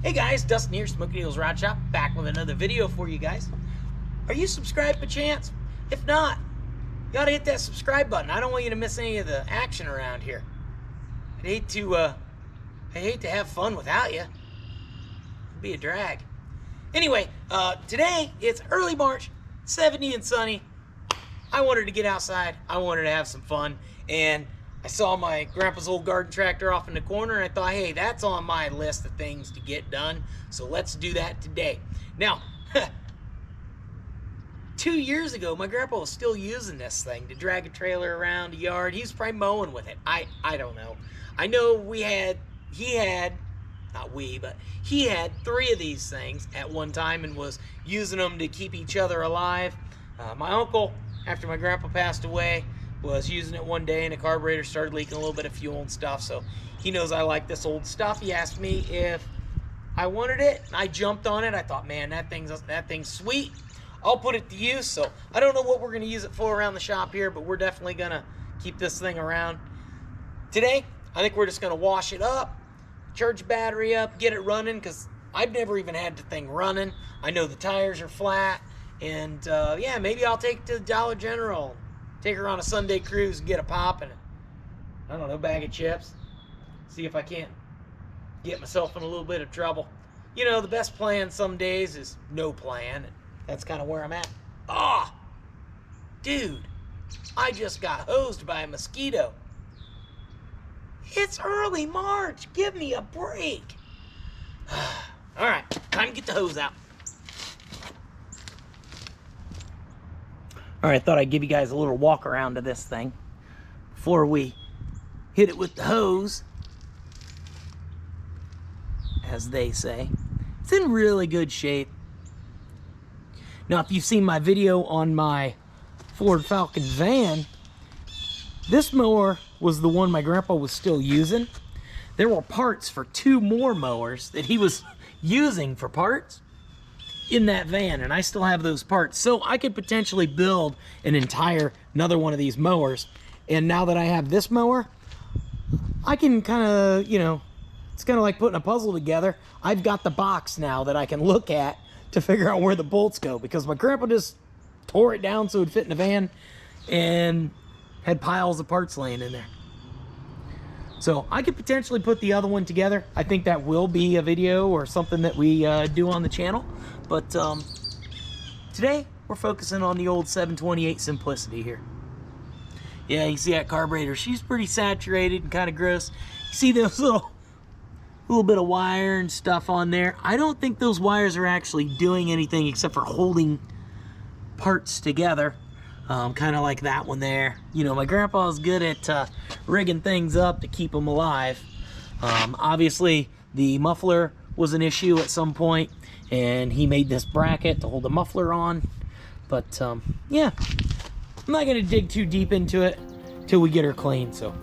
Hey guys, Dustin here, Smoky Needles Rod Shop, back with another video for you guys. Are you subscribed by chance? If not, you gotta hit that subscribe button. I don't want you to miss any of the action around here. I'd hate to have fun without you. It'd be a drag. Anyway, today it's early March, 70 and sunny. I wanted to get outside. I wanted to have some fun, and I saw my grandpa's old garden tractor off in the corner, and I thought, hey, that's on my list of things to get done, so let's do that today. Now, 2 years ago, my grandpa was still using this thing to drag a trailer around the yard. He was probably mowing with it. I don't know. I know he had 3 of these things at one time and was using them to keep each other alive. My uncle, after my grandpa passed away, was using it one day and the carburetor started leaking a little bit of fuel and stuff, so he knows I like this old stuff. He asked me if I wanted it, and I jumped on it. I thought, man, that thing's sweet. I'll put it to use. So I don't know what we're going to use it for around the shop here, but we're definitely going to keep this thing around. Today, I think we're just going to wash it up, charge the battery up, get it running, because I've never even had the thing running. I know the tires are flat, and yeah, maybe I'll take it to the Dollar General, take her on a Sunday cruise and get a pop and I don't know, bag of chips. See if I can't get myself in a little bit of trouble. You know, the best plan some days is no plan, and that's kind of where I'm at. Ah, dude, I just got hosed by a mosquito. It's early March. Give me a break. All right, time to get the hose out. All right, I thought I'd give you guys a little walk around to this thing before we hit it with the hose, as they say. It's in really good shape. Now, if you've seen my video on my Ford Falcon van, this mower was the one my grandpa was still using. There were parts for 2 more mowers that he was using for parts in that van, and I still have those parts. So I could potentially build another one of these mowers. And now that I have this mower, I can kind of, you know, it's kind of like putting a puzzle together. I've got the box now that I can look at to figure out where the bolts go, because my grandpa just tore it down so it would fit in the van and had piles of parts laying in there. So I could potentially put the other one together. I think that will be a video or something that we do on the channel. But today we're focusing on the old 728 Simplicity here. Yeah, you see that carburetor? She's pretty saturated and kind of gross. You see those little bit of wire and stuff on there? I don't think those wires are actually doing anything except for holding parts together. Kind of like that one there. You know, my grandpa is good at rigging things up to keep them alive. Obviously, the muffler was an issue at some point, and he made this bracket to hold the muffler on. But yeah, I'm not going to dig too deep into it till we get her clean. So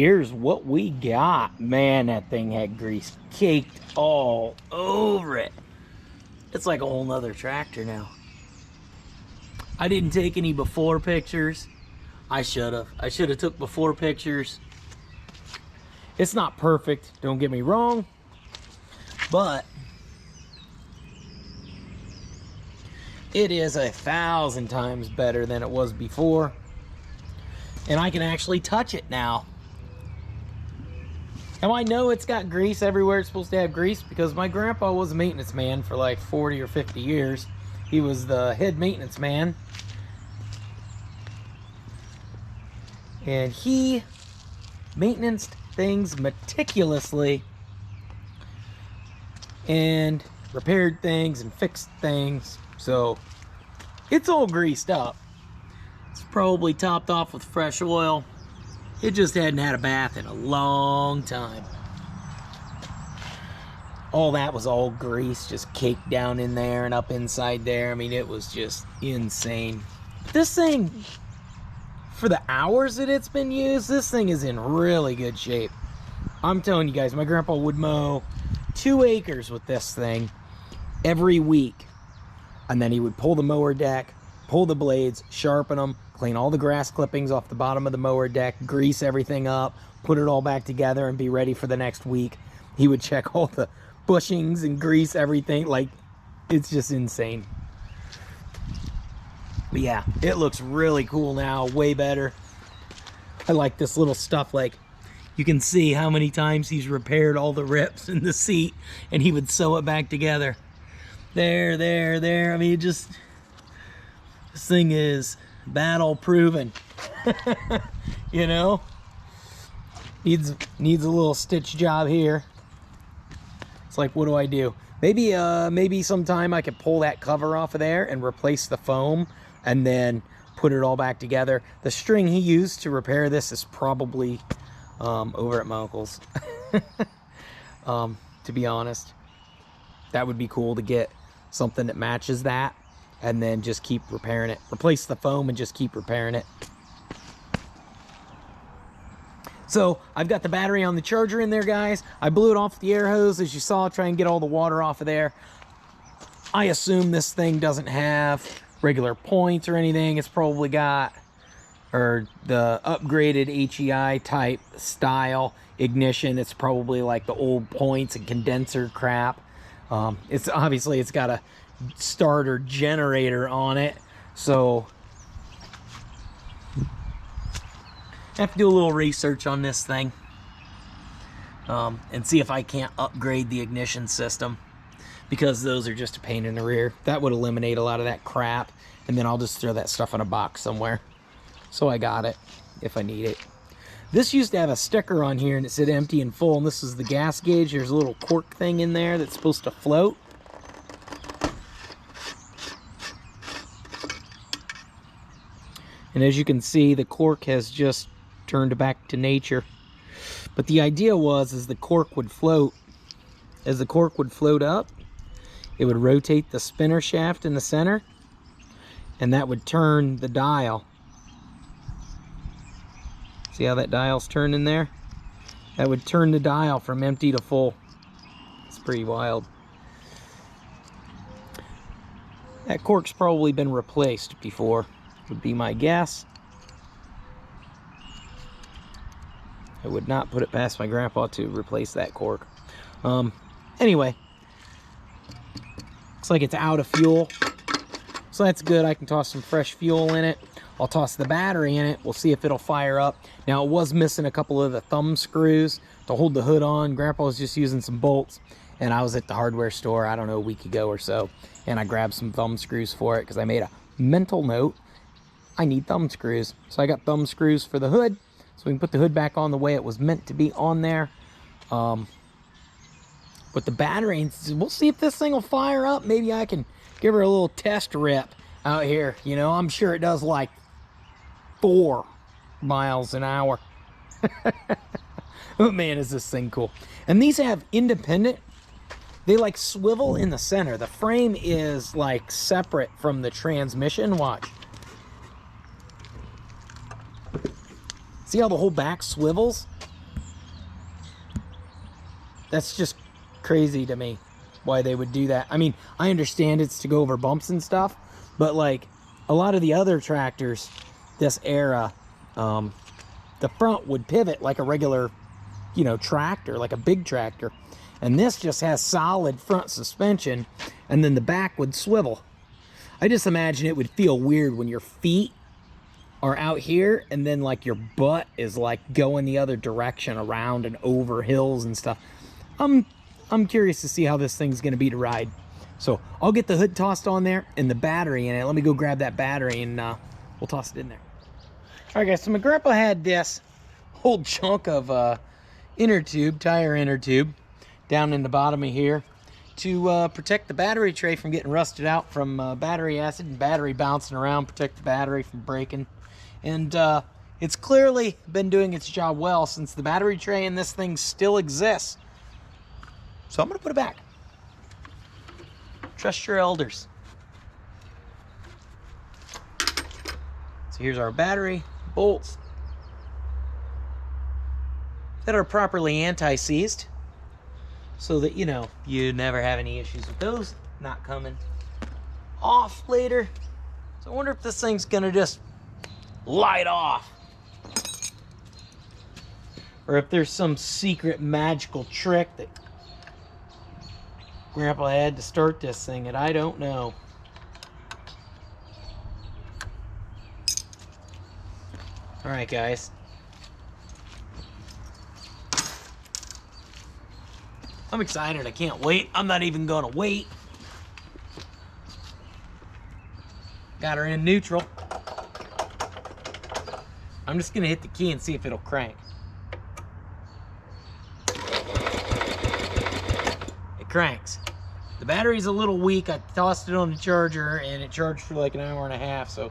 here's what we got. Man, that thing had grease caked all over it. It's like a whole nother tractor now. I didn't take any before pictures. I should have took before pictures. It's not perfect, don't get me wrong, but it is 1,000 times better than it was before. And I can actually touch it now. Now I know it's got grease everywhere it's supposed to have grease, because my grandpa was a maintenance man for like 40 or 50 years. He was the head maintenance man. And he maintained things meticulously and repaired things and fixed things. So it's all greased up. It's probably topped off with fresh oil. It just hadn't had a bath in a long time. All that was all grease, just caked down in there and up inside there. I mean, it was just insane. This thing, for the hours that it's been used, this thing is in really good shape. I'm telling you guys, my grandpa would mow 2 acres with this thing every week. And then he would pull the mower deck, pull the blades, sharpen them, clean all the grass clippings off the bottom of the mower deck, grease everything up, put it all back together, and be ready for the next week. He would check all the bushings and grease everything. Like, it's just insane. But yeah, it looks really cool now, way better. I like this little stuff, like, you can see how many times he's repaired all the rips in the seat, and he would sew it back together. There, there, there. I mean, this thing is battle proven. You know, needs a little stitch job here. It's like, what do I do? Maybe sometime I could pull that cover off of there and replace the foam and then put it all back together. The string he used to repair this is probably over at my uncle's. To be honest, that would be cool to get something that matches that and then just keep repairing it. Replace the foam and just keep repairing it. So I've got the battery on the charger in there, guys. I blew it off the air hose, as you saw, try and get all the water off of there. I assume this thing doesn't have regular points or anything. It's probably got, or the upgraded HEI type style ignition. It's probably like the old points and condenser crap. It's obviously, it's got a starter generator on it, so I have to do a little research on this thing and see if I can't upgrade the ignition system, because those are just a pain in the rear. That would eliminate a lot of that crap, and then I'll just throw that stuff in a box somewhere. So I got it if I need it. This used to have a sticker on here and it said empty and full, and this is the gas gauge. There's a little cork thing in there that's supposed to float. And as you can see, the cork has just turned back to nature. But the idea was the cork would float. As the cork would float up, it would rotate the spinner shaft in the center, and that would turn the dial. See how that dial's turning there? That would turn the dial from empty to full. It's pretty wild. That cork's probably been replaced before, would be my guess. I would not put it past my grandpa to replace that cork. Anyway, looks like it's out of fuel, so that's good. I can toss some fresh fuel in it. I'll toss the battery in it. We'll see if it'll fire up. Now, it was missing a couple of the thumb screws to hold the hood on. Grandpa was just using some bolts, and I was at the hardware store, I don't know, a week ago or so, and I grabbed some thumb screws for it because I made a mental note. I need thumb screws. So I got thumb screws for the hood, so we can put the hood back on the way it was meant to be on there. But the battery, we'll see if this thing will fire up. Maybe I can give her a little test rip out here. You know, I'm sure it does like 4 miles an hour. Oh man, is this thing cool. And these have independent, they like swivel in the center. The frame is like separate from the transmission. Watch. See how the whole back swivels? That's just crazy to me why they would do that. I mean, I understand it's to go over bumps and stuff, but like a lot of the other tractors this era, the front would pivot like a regular, you know, tractor, like a big tractor. And this just has solid front suspension, and then the back would swivel. I just imagine it would feel weird when your feet are out here and then like your butt is like going the other direction around and over hills and stuff. I'm curious to see how this thing's gonna be to ride. So I'll get the hood tossed on there and the battery in it. Let me go grab that battery and we'll toss it in there. All right, guys, so my grandpa had this whole chunk of inner tube, tire inner tube, down in the bottom of here to protect the battery tray from getting rusted out from battery acid and battery bouncing around, protect the battery from breaking. And it's clearly been doing its job well since the battery tray in this thing still exists. So I'm gonna put it back. Trust your elders. So here's our battery bolts that are properly anti-seized so that, you know, you never have any issues with those not coming off later. So I wonder if this thing's gonna just light off, or if there's some secret magical trick that Grandpa had to start this thing, and I don't know. All right, guys. I'm excited. I can't wait. I'm not even gonna wait. Got her in neutral. I'm just gonna hit the key and see if it'll crank. It cranks. The battery's a little weak. I tossed it on the charger and it charged for like an hour and a half. So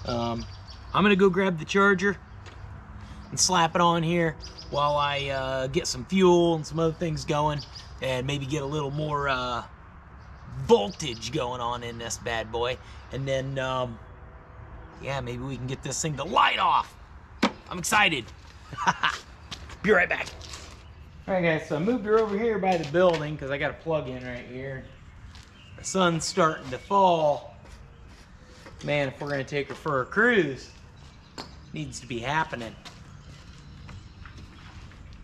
I'm gonna go grab the charger and slap it on here while I get some fuel and some other things going and maybe get a little more voltage going on in this bad boy. And then, yeah, maybe we can get this thing to light off. I'm excited. Be right back. All right, guys, so I moved her over here by the building because I got a plug in right here. The sun's starting to fall. Man, if we're gonna take her for a cruise, it needs to be happening.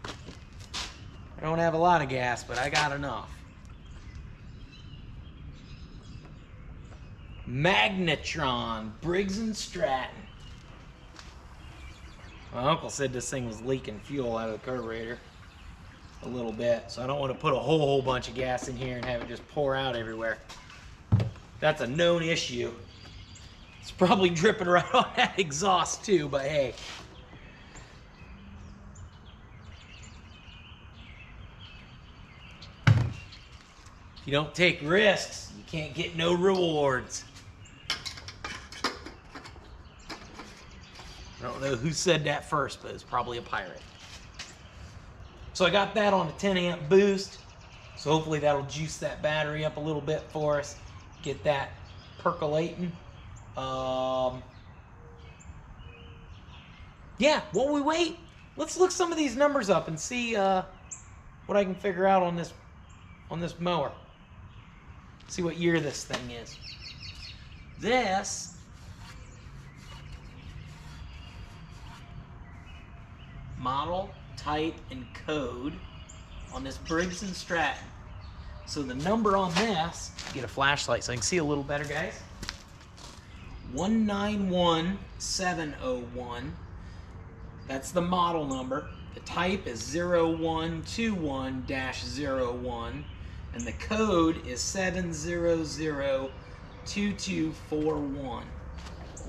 I don't have a lot of gas, but I got enough. Magnetron, Briggs & Stratton. My uncle said this thing was leaking fuel out of the carburetor a little bit, so I don't want to put a whole bunch of gas in here and have it just pour out everywhere. That's a known issue. It's probably dripping right on that exhaust too, but hey. If you don't take risks, you can't get no rewards. I don't know who said that first, but it's probably a pirate. So I got that on a 10 amp boost. So hopefully that'll juice that battery up a little bit for us. Get that percolating. Yeah, while we wait, let's look some of these numbers up and see what I can figure out on this mower. See what year this thing is. This model, type, and code on this Briggs & Stratton. So the number on this, get a flashlight so I can see a little better, guys. 191701. That's the model number. The type is 0121-01, and the code is 7002241.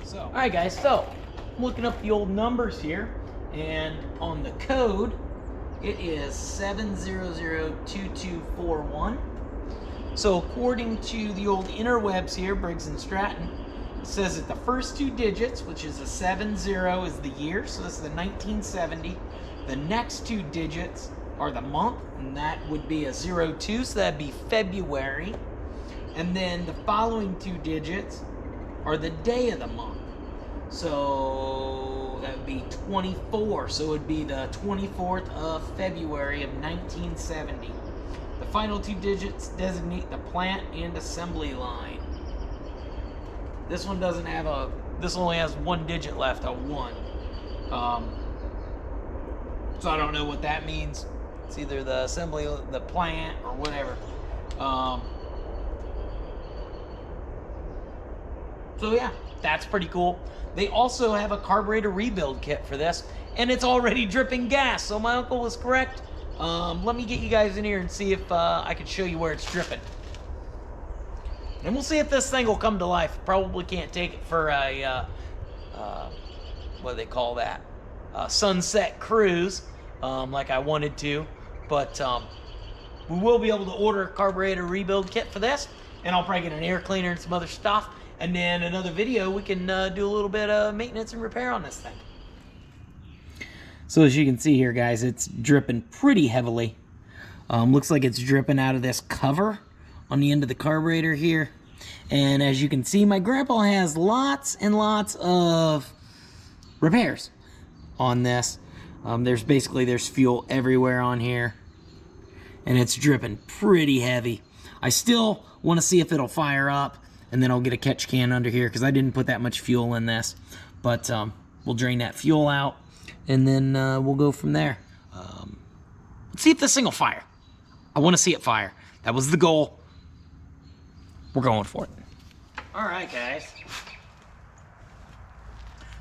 So, all right, guys. So, I'm looking up the old numbers here. And on the code, it is 7002241. So according to the old interwebs here, Briggs & Stratton, it says that the first two digits, which is a 70, is the year. So this is the 1970. The next two digits are the month, and that would be a 02. So that'd be February. And then the following two digits are the day of the month. So Oh, that would be 24. So it would be the 24th of February of 1970. The final 2 digits designate the plant and assembly line. This one doesn't have a, this only has 1 digit left, a 1. So I don't know what that means. It's either the assembly, the plant, or whatever. So yeah, that's pretty cool. They also have a carburetor rebuild kit for this, and it's already dripping gas, so my uncle was correct. Let me get you guys in here and see if I can show you where it's dripping. And we'll see if this thing will come to life. Probably can't take it for a, what do they call that? Sunset cruise, like I wanted to. But we will be able to order a carburetor rebuild kit for this, and I'll probably get an air cleaner and some other stuff. And then another video, we can do a little bit of maintenance and repair on this thing. So as you can see here, guys, it's dripping pretty heavily. Looks like it's dripping out of this cover on the end of the carburetor here. And as you can see, my grandpa has lots and lots of repairs on this. There's fuel everywhere on here, and it's dripping pretty heavy. I still want to see if it'll fire up, and then I'll get a catch can under here because I didn't put that much fuel in this. But we'll drain that fuel out, and then we'll go from there. Let's see if this thing will fire. I want to see it fire. That was the goal. We're going for it. All right, guys.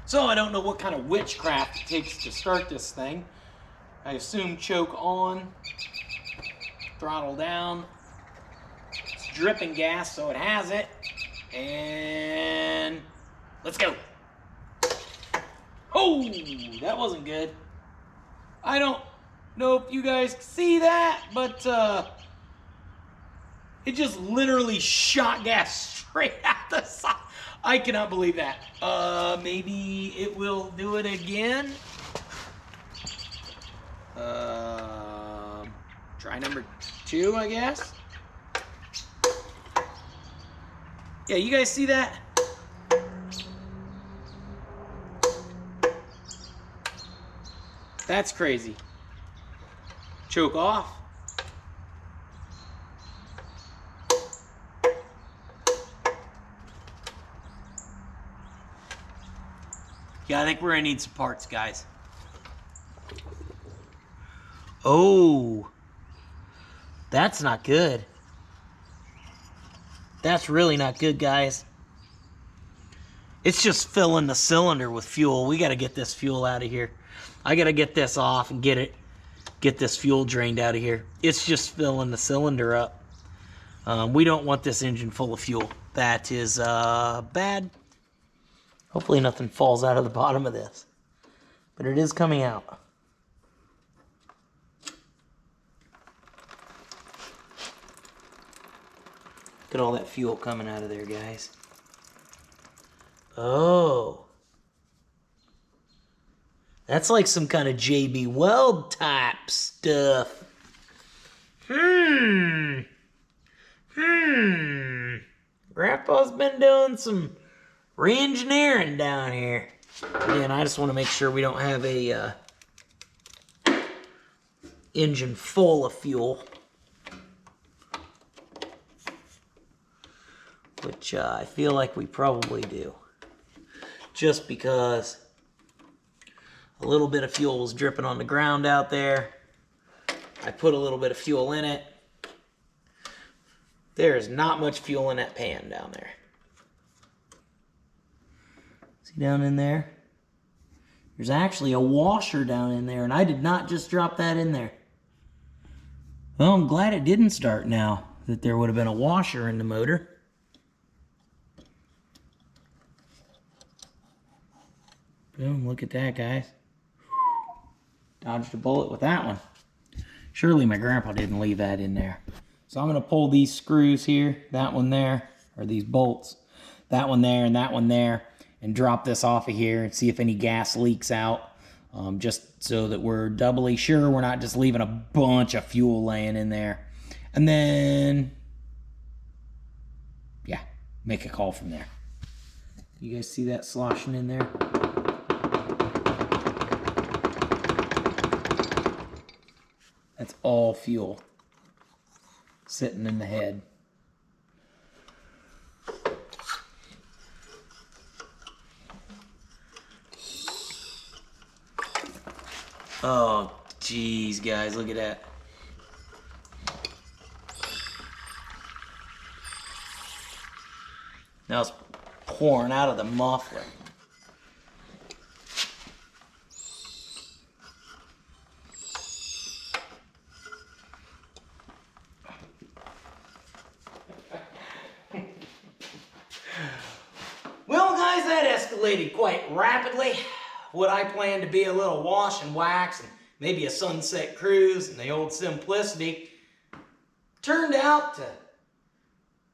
So I don't know what kind of witchcraft it takes to start this thing. I assume choke on, throttle down. It's dripping gas, so it has it. And let's go. Oh, that wasn't good. I don't know if you guys see that, but it just literally shot gas straight out the side. I cannot believe that. Maybe it will do it again. Try number 2, I guess. Yeah, you guys see that? That's crazy. Choke off. Yeah, I think we're gonna need some parts, guys. Oh, that's not good. That's really not good, guys. It's just filling the cylinder with fuel. We gotta get this fuel out of here. I gotta get this off and get this fuel drained out of here. It's just filling the cylinder up. We don't want this engine full of fuel. That is bad. Hopefully nothing falls out of the bottom of this. But it is coming out. Look at all that fuel coming out of there, guys. Oh. That's like some kind of JB Weld type stuff. Grandpa's been doing some re-engineering down here. Again, I just want to make sure we don't have a engine full of fuel. Which I feel like we probably do. Just because a little bit of fuel was dripping on the ground out there. I put a little bit of fuel in it. There is not much fuel in that pan down there. See down in there? There's actually a washer down in there, and I did not just drop that in there. Well, I'm glad it didn't start now, that there would have been a washer in the motor. Boom, look at that, guys. Dodged a bullet with that one. Surely my grandpa didn't leave that in there. So I'm going to pull these screws here, that one there, or these bolts, that one there and that one there, and drop this off of here and see if any gas leaks out, just so that we're doubly sure we're not just leaving a bunch of fuel laying in there. And then, yeah, make a call from there. You guys see that sloshing in there? That's all fuel sitting in the head. Oh, geez, guys, look at that. Now it's pouring out of the muffler. Well, guys, that escalated quite rapidly. What I planned to be a little wash and wax and maybe a sunset cruise and the old simplicity turned out to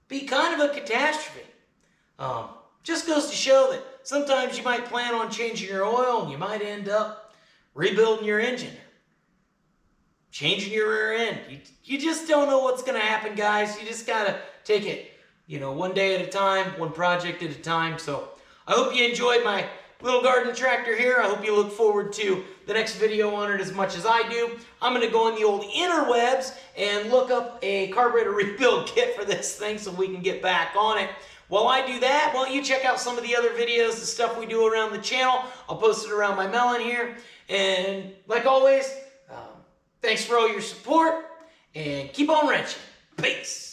be kind of a catastrophe. Just goes to show that sometimes you might plan on changing your oil and you might end up rebuilding your engine, changing your rear end. You just don't know what's going to happen, guys. You just got to take it, one day at a time, one project at a time. So I hope you enjoyed my little garden tractor here. I hope you look forward to the next video on it as much as I do. I'm going to go on the old interwebs and look up a carburetor rebuild kit for this thing so we can get back on it. While I do that, why don't you check out some of the other videos, the stuff we do around the channel. I'll post it around my melon here. And like always, thanks for all your support and keep on wrenching. Peace.